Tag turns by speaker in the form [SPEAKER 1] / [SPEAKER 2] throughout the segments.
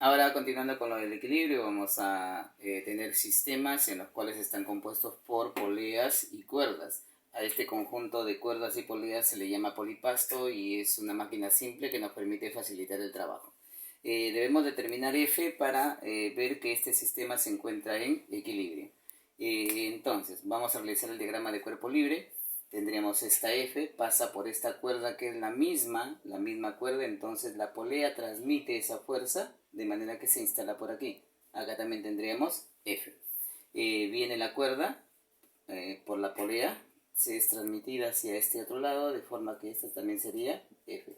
[SPEAKER 1] Ahora, continuando con lo del equilibrio, vamos a tener sistemas en los cuales están compuestos por poleas y cuerdas. A este conjunto de cuerdas y poleas se le llama polipasto y es una máquina simple que nos permite facilitar el trabajo. Debemos determinar F para ver que este sistema se encuentra en equilibrio. Entonces, vamos a realizar el diagrama de cuerpo libre. Tendríamos esta F, pasa por esta cuerda que es la misma cuerda, entonces la polea transmite esa fuerza de manera que se instala por aquí. Acá también tendríamos F. Viene la cuerda por la polea, se es transmitida hacia este otro lado, de forma que esta también sería F.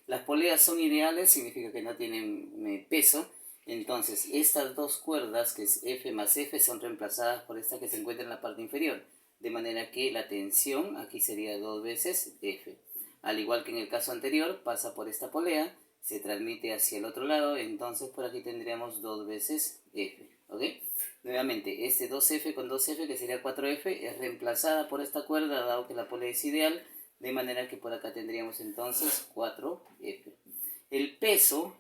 [SPEAKER 1] Las poleas son ideales, significa que no tienen peso, entonces estas dos cuerdas, que es F más F, son reemplazadas por esta que se encuentra en la parte inferior. De manera que la tensión aquí sería 2 veces F. Al igual que en el caso anterior, pasa por esta polea, se transmite hacia el otro lado, entonces por aquí tendríamos 2 veces F. ¿Ok? Nuevamente, este 2F con 2F, que sería 4F, es reemplazada por esta cuerda, dado que la polea es ideal, de manera que por acá tendríamos entonces 4F. El peso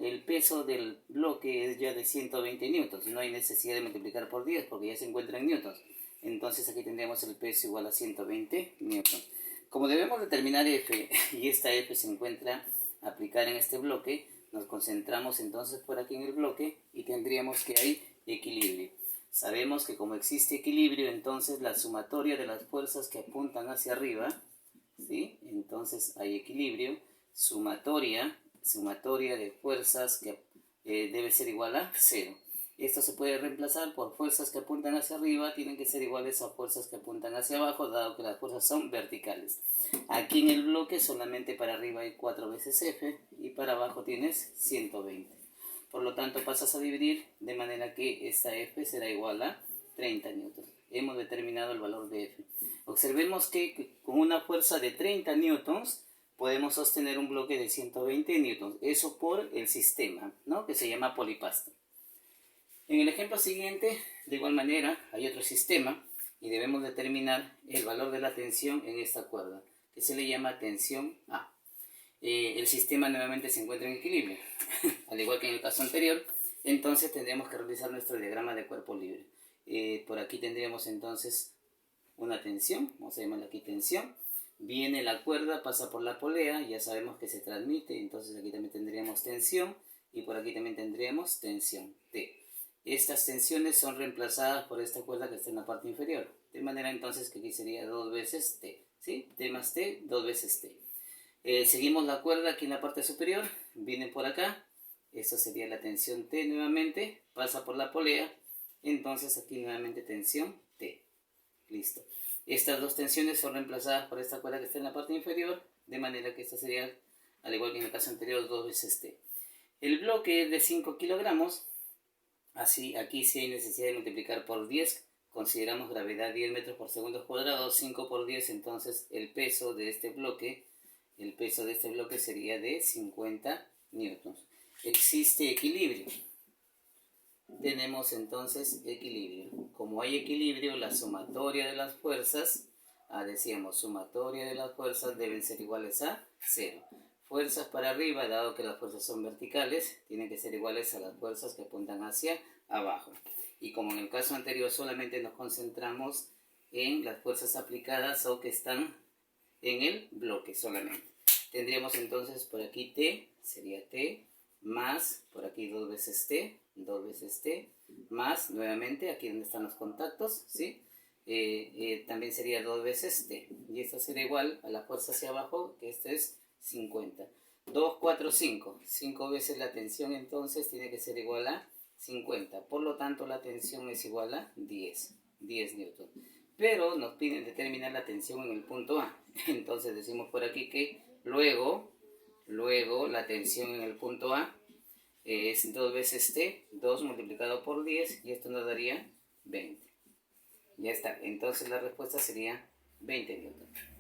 [SPEAKER 1] del bloque es ya de 120 newtons, no hay necesidad de multiplicar por 10 porque ya se encuentra en newtons. Entonces aquí tendríamos el peso igual a 120 newtons. Como debemos determinar F y esta F se encuentra aplicada en este bloque, nos concentramos entonces por aquí en el bloque y tendríamos que hay equilibrio. Sabemos que como existe equilibrio, entonces la sumatoria de las fuerzas que apuntan hacia arriba, ¿sí? Entonces hay equilibrio, sumatoria de fuerzas que debe ser igual a 0. Esto se puede reemplazar por fuerzas que apuntan hacia arriba, tienen que ser iguales a fuerzas que apuntan hacia abajo, dado que las fuerzas son verticales. Aquí en el bloque solamente para arriba hay 4 veces F y para abajo tienes 120. Por lo tanto pasas a dividir de manera que esta F será igual a 30 newtons. Hemos determinado el valor de F. Observemos que con una fuerza de 30 newtons podemos sostener un bloque de 120 newtons. Eso por el sistema, ¿no? Que se llama polipasto. En el ejemplo siguiente, de igual manera, hay otro sistema y debemos determinar el valor de la tensión en esta cuerda, que se le llama tensión A. El sistema nuevamente se encuentra en equilibrio, al igual que en el caso anterior, entonces tendríamos que realizar nuestro diagrama de cuerpo libre. Por aquí tendríamos entonces una tensión, vamos a llamarla aquí tensión. Viene la cuerda, pasa por la polea, ya sabemos que se transmite, entonces aquí también tendríamos tensión y por aquí también tendríamos tensión T. Estas tensiones son reemplazadas por esta cuerda que está en la parte inferior, de manera entonces que aquí sería 2 veces T, ¿sí? T más T, 2 veces T. Seguimos la cuerda aquí en la parte superior, viene por acá, esto sería la tensión T nuevamente, pasa por la polea, entonces aquí nuevamente tensión T. Listo. Estas dos tensiones son reemplazadas por esta cuerda que está en la parte inferior, de manera que esta sería, al igual que en el caso anterior, 2 veces T. El bloque es de 5 kilogramos, así aquí sí hay necesidad de multiplicar por 10, consideramos gravedad 10 metros por segundo cuadrado, 5 por 10, entonces el peso de este bloque sería de 50 newtons. Existe equilibrio. Tenemos entonces equilibrio. Como hay equilibrio, la sumatoria de las fuerzas, decíamos, sumatoria de las fuerzas deben ser iguales a 0. Fuerzas para arriba, dado que las fuerzas son verticales, tienen que ser iguales a las fuerzas que apuntan hacia abajo. Y como en el caso anterior solamente nos concentramos en las fuerzas aplicadas o que están en el bloque solamente. Tendríamos entonces por aquí T, sería T, más por aquí 2 veces T, más nuevamente aquí donde están los contactos, ¿sí? También sería 2 veces T. Y esto sería igual a la fuerza hacia abajo, que esto es 50. 2, 4, 5. 5 veces la tensión entonces tiene que ser igual a 50. Por lo tanto la tensión es igual a 10 newtons. Pero nos piden determinar la tensión en el punto A. Entonces decimos por aquí que luego la tensión en el punto A es 2 veces T, 2 multiplicado por 10 y esto nos daría 20. Ya está, entonces la respuesta sería 20 newtons.